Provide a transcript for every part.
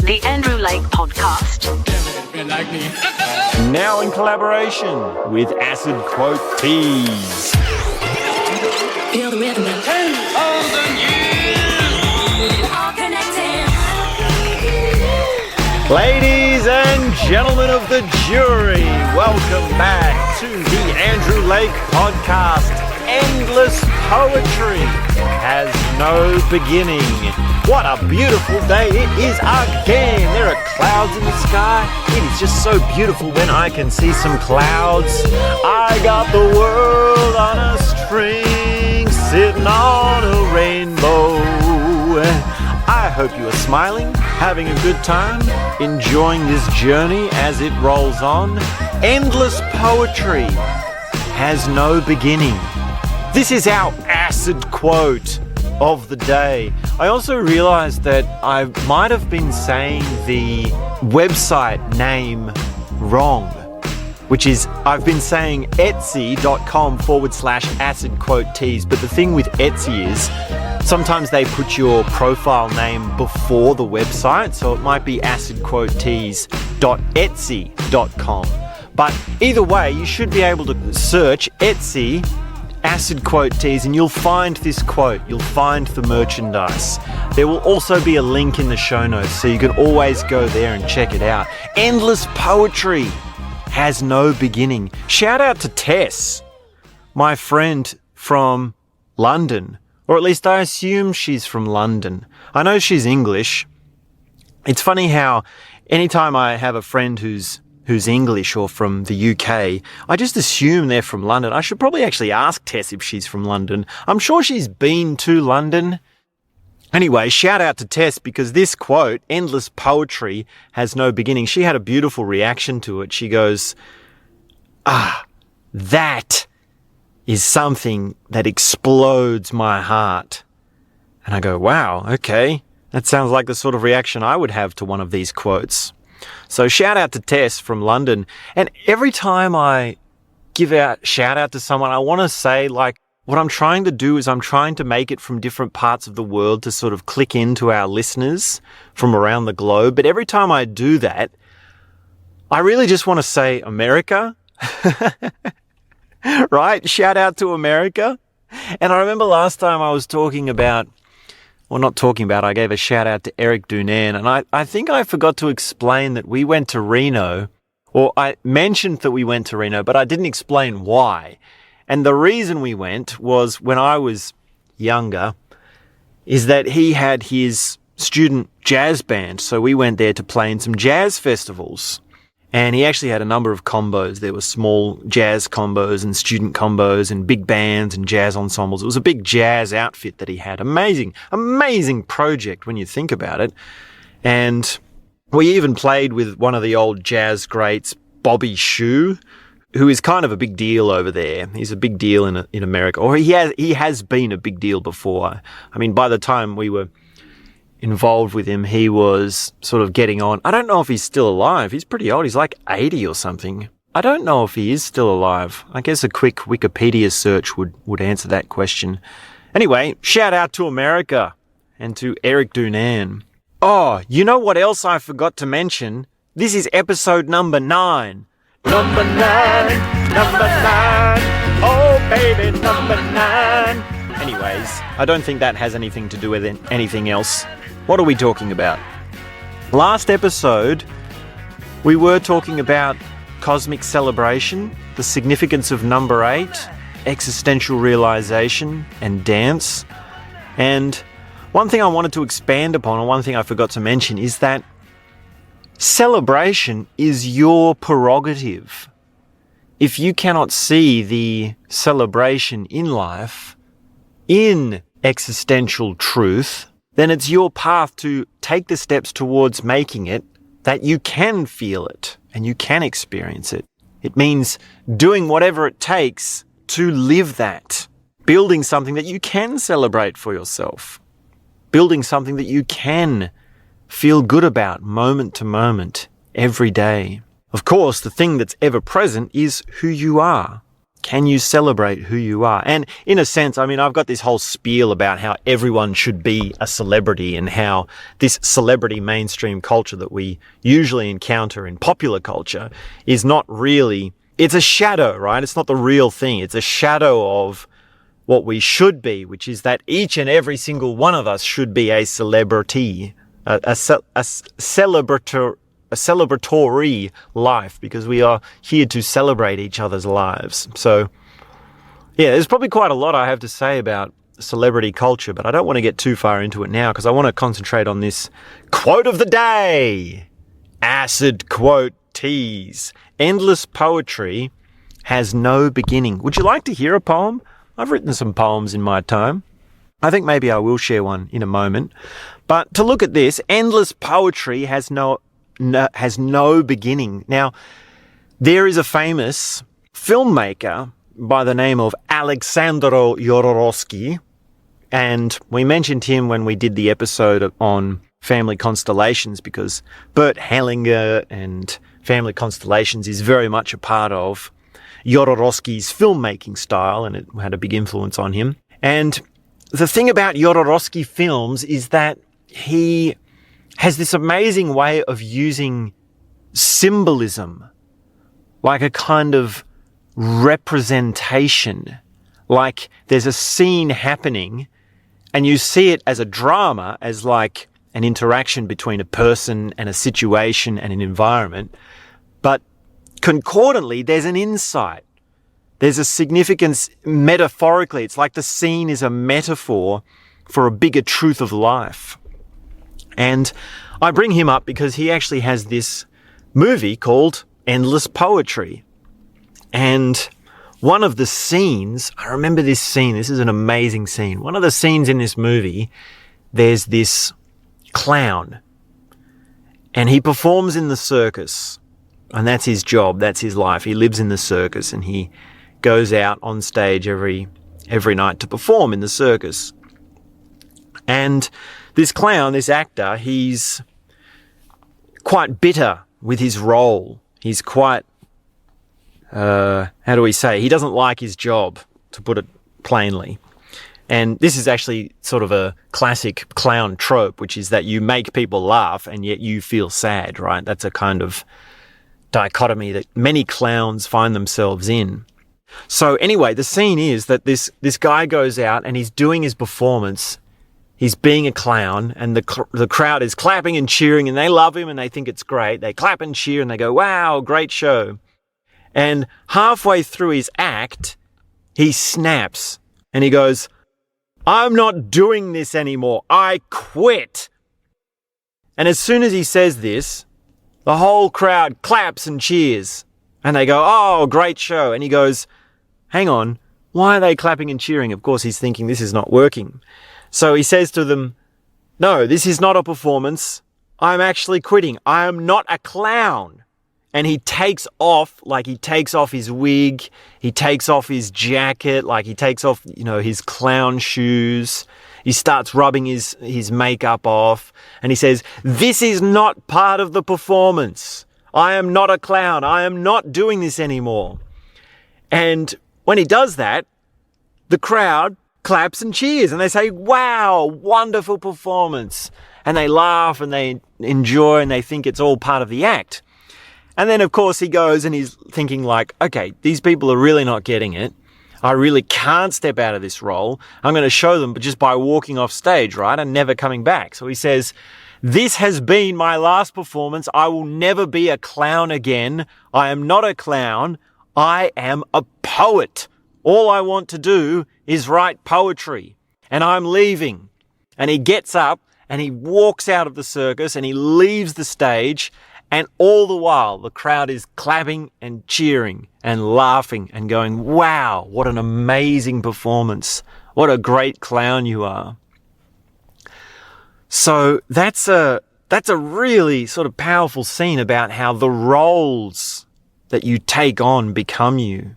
The Andrew Lake Podcast. Now in collaboration with Acid Quote Tees. Feel the rhythm and 10,000 years! all connected. Ladies and gentlemen of the jury, welcome back to the Andrew Lake Podcast. Endless poetry has no beginning. What a beautiful day it is again. There are clouds in the sky. It is just so beautiful when I can see some clouds. I got the world on a string, sitting on a rainbow. I hope you are smiling, having a good time, enjoying this journey as it rolls on. Endless poetry has no beginning. This is our acid quote of the day. I also realized that I might have been saying the website name wrong, which is I've been saying etsy.com/acid quote tees, but the thing with Etsy is sometimes they put your profile name before the website, so it might be acidquotetees.etsy.com. But either way, you should be able to search Etsy Acid Quote Tees and you'll find this quote, you'll find the merchandise. There will also be a link in the show notes, so you can always go there and check it out. Endless poetry has no beginning. Shout out to Tess, my friend from London, or at least I assume she's from London. I know she's English. It's funny how anytime I have a friend who's English or from the UK, I just assume they're from London. I should probably actually ask Tess if she's from London. I'm sure she's been to London. Anyway, shout out to Tess because this quote, endless poetry has no beginning. She had a beautiful reaction to it. She goes, that is something that explodes my heart. And I go, wow, okay. That sounds like the sort of reaction I would have to one of these quotes. So shout out to Tess from London. And every time I give out shout out to someone, I want to say like what I'm trying to do is I'm trying to make it from different parts of the world to sort of click into our listeners from around the globe. But every time I do that, I really just want to say America, right? Shout out to America. And I remember last time I was talking about, well, not talking about, I gave a shout out to Eric Dunan, and I think I forgot to explain that we went to Reno, or I mentioned that we went to Reno, but I didn't explain why. And the reason we went was when I was younger, is that he had his student jazz band, so we went there to play in some jazz festivals. And he actually had a number of combos. There were small jazz combos and student combos and big bands and jazz ensembles. It was a big jazz outfit that he had. Amazing, amazing project when you think about it. And we even played with one of the old jazz greats, Bobby Shew, who is kind of a big deal over there. He's a big deal in America, or he has been a big deal before. I mean, by the time we were involved with him, he was sort of getting on. I don't know if he's still alive. He's pretty old. He's like 80 or something. I don't know if he is still alive. I guess a quick Wikipedia search would answer that question. Anyway, shout out to America and to Eric Dunan. Oh, you know what else I forgot to mention? This is episode number 9. Number 9. Oh, baby, number 9. Anyways, I don't think that has anything to do with anything else. What are we talking about? Last episode, we were talking about cosmic celebration, the significance of number 8, existential realization, and dance. And one thing I wanted to expand upon, or one thing I forgot to mention, is that celebration is your prerogative. If you cannot see the celebration in life, in existential truth, then it's your path to take the steps towards making it that you can feel it and you can experience it. It means doing whatever it takes to live that, building something that you can celebrate for yourself, building something that you can feel good about moment to moment, every day. Of course, the thing that's ever present is who you are. Can you celebrate who you are? And in a sense, I mean, I've got this whole spiel about how everyone should be a celebrity and how this celebrity mainstream culture that we usually encounter in popular culture is not really, it's a shadow, right? It's not the real thing. It's a shadow of what we should be, which is that each and every single one of us should be a celebrity, a celebratory life, because we are here to celebrate each other's lives. So, yeah, there's probably quite a lot I have to say about celebrity culture, but I don't want to get too far into it now because I want to concentrate on this quote of the day. Acid quote tease. Endless poetry has no beginning. Would you like to hear a poem? I've written some poems in my time. I think maybe I will share one in a moment. But to look at this, endless poetry has no beginning. Now, there is a famous filmmaker by the name of Alexandro Jodorowsky, and we mentioned him when we did the episode on family constellations because Bert Hellinger and family constellations is very much a part of Jodorowsky's filmmaking style, and it had a big influence on him. And the thing about Jodorowsky films is that he has this amazing way of using symbolism, like a kind of representation. Like there's a scene happening and you see it as a drama, as like an interaction between a person and a situation and an environment. But concordantly, there's an insight. There's a significance metaphorically. It's like the scene is a metaphor for a bigger truth of life. And I bring him up because he actually has this movie called Endless Poetry. And one of the scenes, I remember this scene, this is an amazing scene. One of the scenes in this movie, there's this clown. And he performs in the circus. And that's his job, that's his life. He lives in the circus and he goes out on stage every night to perform in the circus. And this clown, this actor, he's quite bitter with his role. He's quite, how do we say, he doesn't like his job, to put it plainly. And this is actually sort of a classic clown trope, which is that you make people laugh and yet you feel sad, right? That's a kind of dichotomy that many clowns find themselves in. So anyway, the scene is that this guy goes out and he's doing his performance. He's being a clown and the crowd is clapping and cheering and they love him and they think it's great. They clap and cheer and they go, wow, great show. And halfway through his act, he snaps and he goes, I'm not doing this anymore. I quit. And as soon as he says this, the whole crowd claps and cheers. And they go, oh, great show. And he goes, hang on, why are they clapping and cheering? Of course, he's thinking this is not working. So he says to them, no, this is not a performance. I'm actually quitting. I am not a clown. And he takes off his wig, he takes off his jacket, like he takes off, his clown shoes. He starts rubbing his makeup off and he says, this is not part of the performance. I am not a clown. I am not doing this anymore. And when he does that, the crowd claps and cheers and they say, wow, wonderful performance. And they laugh and they enjoy and they think it's all part of the act. And then, of course, he goes and he's thinking like, okay, these people are really not getting it. I really can't step out of this role. I'm going to show them, but just by walking off stage, right, and never coming back. So he says, this has been my last performance. I will never be a clown again. I am not a clown. I am a poet. All I want to do is write poetry. And I'm leaving. And he gets up and he walks out of the circus and he leaves the stage. And all the while, the crowd is clapping and cheering and laughing and going, wow, what an amazing performance. What a great clown you are. So that's a really sort of powerful scene about how the roles that you take on become you.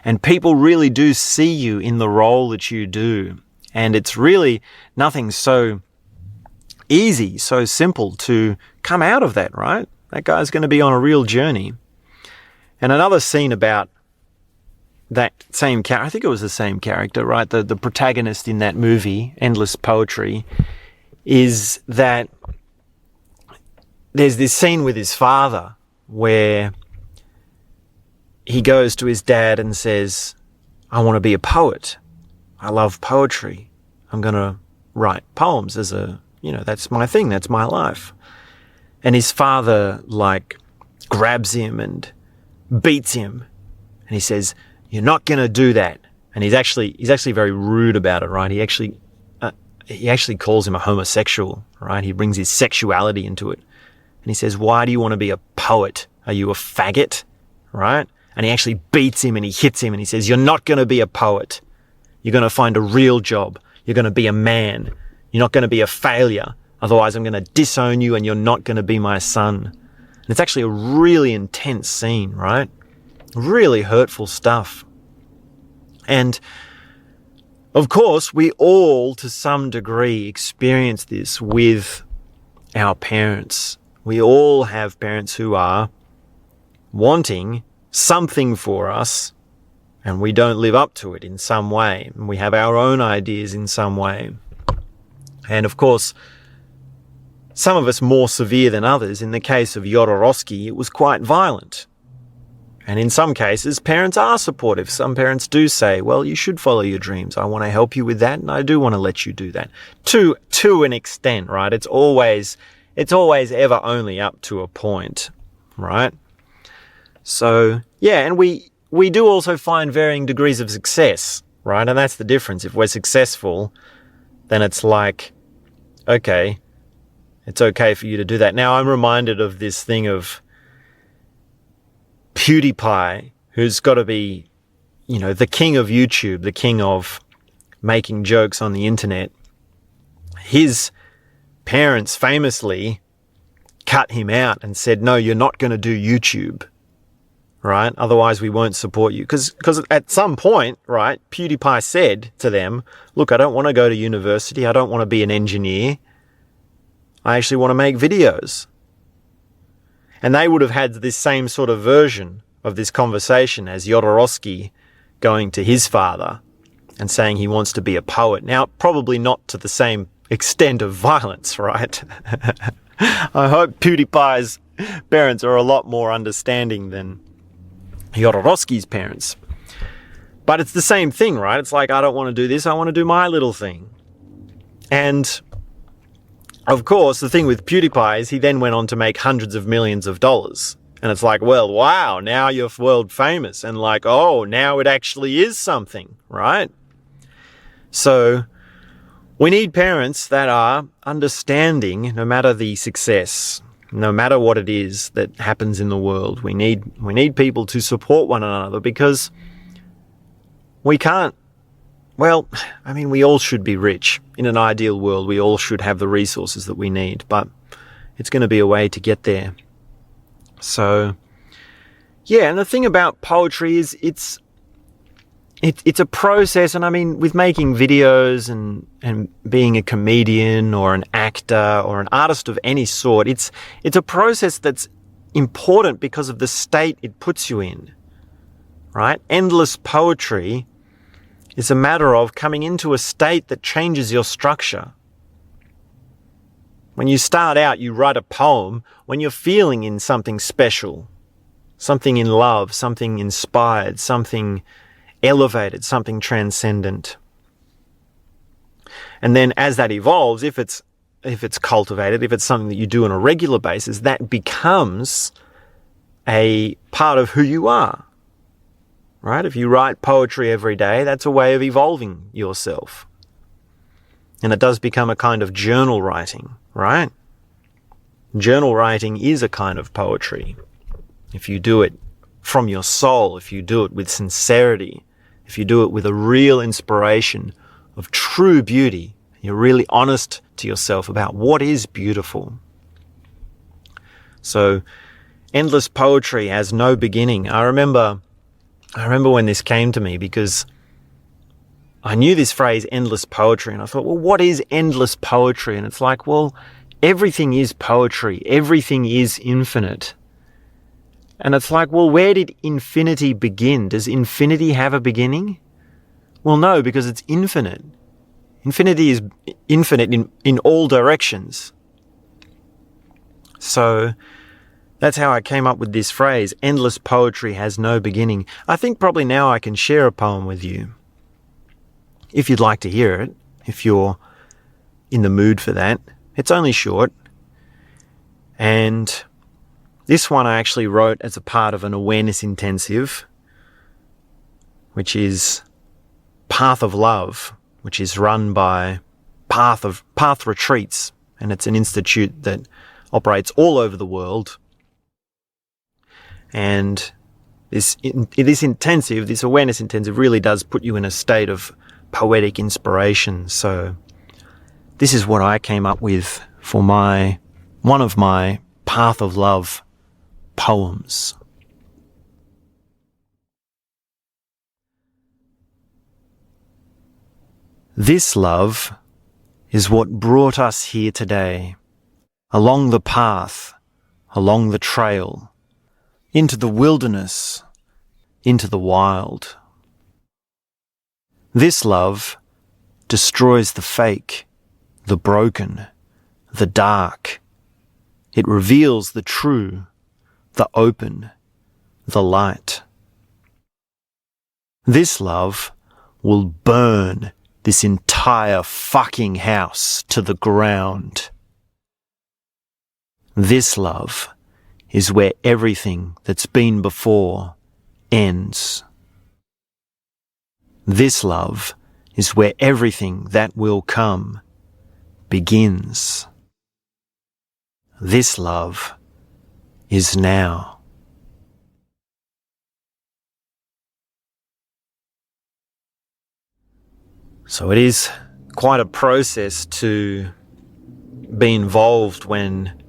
And people really do see you in the role that you do. And it's really nothing so easy, so simple to come out of that, right? That guy's going to be on a real journey. And another scene about that same character, I think it was the same character, right? The protagonist in that movie, Endless Poetry, is that there's this scene with his father where he goes to his dad and says, I want to be a poet. I love poetry. I'm going to write poems that's my thing. That's my life. And his father grabs him and beats him. And he says, you're not going to do that. And he's actually very rude about it, right? He actually calls him a homosexual, right? He brings his sexuality into it. And he says, why do you want to be a poet? Are you a faggot? Right? And he actually beats him and he hits him and he says, you're not going to be a poet. You're going to find a real job. You're going to be a man. You're not going to be a failure. Otherwise, I'm going to disown you and you're not going to be my son. And it's actually a really intense scene, right? Really hurtful stuff. And of course, we all, to some degree, experience this with our parents. We all have parents who are wanting something for us and we don't live up to it in some way. And we have our own ideas in some way. And of course, some of us more severe than others. In the case of Jodorowsky, it was quite violent. And in some cases, parents are supportive. Some parents do say, well, you should follow your dreams. I want to help you with that, and I do want to let you do that. To an extent, right? It's always ever only up to a point, right? So, yeah, and we do also find varying degrees of success, right? And that's the difference. If we're successful, then it's like, okay, it's okay for you to do that. Now, I'm reminded of this thing of PewDiePie, who's got to be, the king of YouTube, the king of making jokes on the internet. His parents famously cut him out and said, no, you're not going to do YouTube, right? Otherwise we won't support you. Because at some point, right, PewDiePie said to them, look, I don't want to go to university. I don't want to be an engineer. I actually want to make videos. And they would have had this same sort of version of this conversation as Jodorowsky going to his father and saying he wants to be a poet. Now, probably not to the same extent of violence, right? I hope PewDiePie's parents are a lot more understanding than Jodorowsky's parents. But it's the same thing, right? It's like, I don't want to do this. I want to do my little thing. And of course, the thing with PewDiePie is he then went on to make hundreds of millions of dollars. And it's like, well, wow, now you're world famous. And like, oh, now it actually is something, right? So we need parents that are understanding no matter the success, no matter what it is that happens in the world. We need people to support one another because we can't. Well, I mean, we all should be rich. In an ideal world, we all should have the resources that we need, but it's going to be a way to get there. So, yeah, and the thing about poetry is it's a process, and I mean, with making videos and being a comedian or an actor or an artist of any sort, it's a process that's important because of the state it puts you in, right? Endless poetry is a matter of coming into a state that changes your structure. When you start out, you write a poem when you're feeling in something special, something in love, something inspired, something elevated, something transcendent. And then as that evolves, if it's cultivated, if it's something that you do on a regular basis, that becomes a part of who you are. Right? If you write poetry every day, that's a way of evolving yourself. And it does become a kind of journal writing, right? Journal writing is a kind of poetry. If you do it from your soul, if you do it with sincerity, if you do it with a real inspiration of true beauty, you're really honest to yourself about what is beautiful. So, endless poetry has no beginning. I remember when this came to me because I knew this phrase, endless poetry, and I thought, well, what is endless poetry? And it's like, well, everything is poetry. Everything is infinite. And it's like, well, where did infinity begin? Does infinity have a beginning? Well, no, because it's infinite. Infinity is infinite in all directions. So that's how I came up with this phrase, endless poetry has no beginning. I think probably now I can share a poem with you, if you'd like to hear it, if you're in the mood for that. It's only short. And this one I actually wrote as a part of an awareness intensive, which is Path of Love, which is run by Path Retreats, and it's an institute that operates all over the world. And this intensive, this awareness intensive, really does put you in a state of poetic inspiration. So this is what I came up with for one of my Path of Love poems. This love is what brought us here today, along the path, along the trail, into the wilderness, into the wild. This love destroys the fake, the broken, the dark. It reveals the true, the open, the light. This love will burn this entire fucking house to the ground. This love is where everything that's been before ends. This love is where everything that will come begins. This love is now. So it is quite a process to be involved when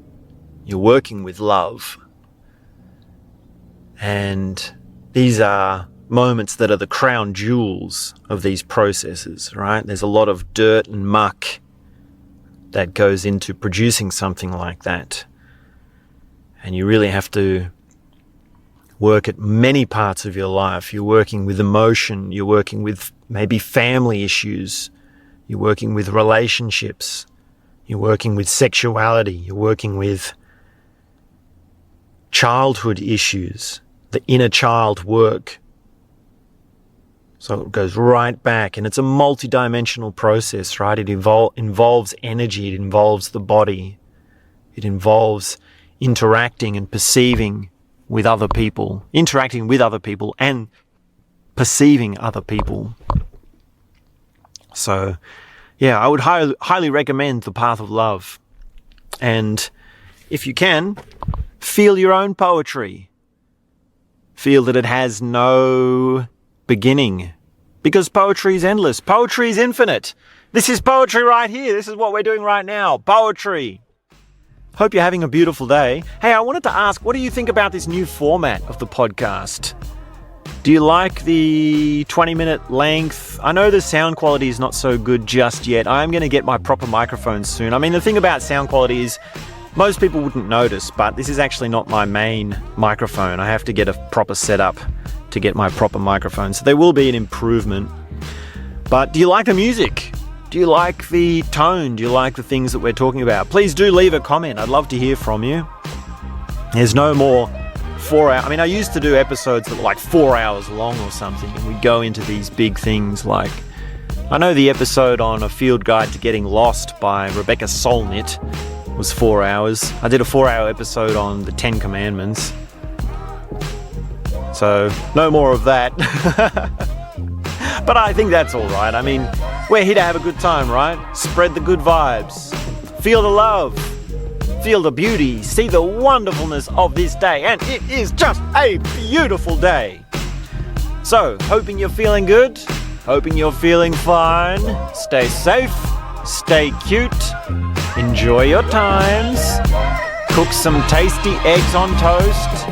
you're working with love. And these are moments that are the crown jewels of these processes, right? There's a lot of dirt and muck that goes into producing something like that. And you really have to work at many parts of your life. You're working with emotion, you're working with maybe family issues, you're working with relationships, you're working with sexuality, you're working with childhood issues, the inner child work. So it goes right back, and it's a multi-dimensional process, right? It involves energy, it involves the body, it involves interacting and perceiving with other people, interacting with other people and perceiving other people. So, yeah, I would highly recommend The Path of Love. And if you can, feel your own poetry. Feel that it has no beginning, because poetry is endless. Poetry is infinite. This is poetry right here. This is what we're doing right now. Poetry. Hope you're having a beautiful day. Hey, I wanted to ask, what do you think about this new format of the podcast? Do you like the 20-minute length? I know the sound quality is not so good just yet. I'm going to get my proper microphone soon. I mean, the thing about sound quality is most people wouldn't notice, but this is actually not my main microphone. I have to get a proper setup to get my proper microphone. So there will be an improvement. But do you like the music? Do you like the tone? Do you like the things that we're talking about? Please do leave a comment. I'd love to hear from you. There's no more 4 hours. I mean, I used to do episodes that were like 4 hours long or something, and we'd go into these big things like, I know the episode on A Field Guide to Getting Lost by Rebecca Solnit was 4 hours. I did a 4-hour episode on the 10 Commandments. So, no more of that. But I think that's all right. I mean, we're here to have a good time, right? Spread the good vibes. Feel the love. Feel the beauty. See the wonderfulness of this day. And it is just a beautiful day. So, hoping you're feeling good. Hoping you're feeling fine. Stay safe. Stay cute. Enjoy your times. Cook some tasty eggs on toast.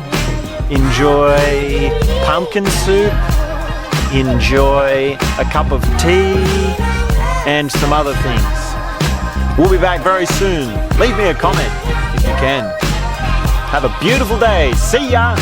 Enjoy pumpkin soup. Enjoy a cup of tea and some other things. We'll be back very soon. Leave me a comment if you can. Have a beautiful day. See ya!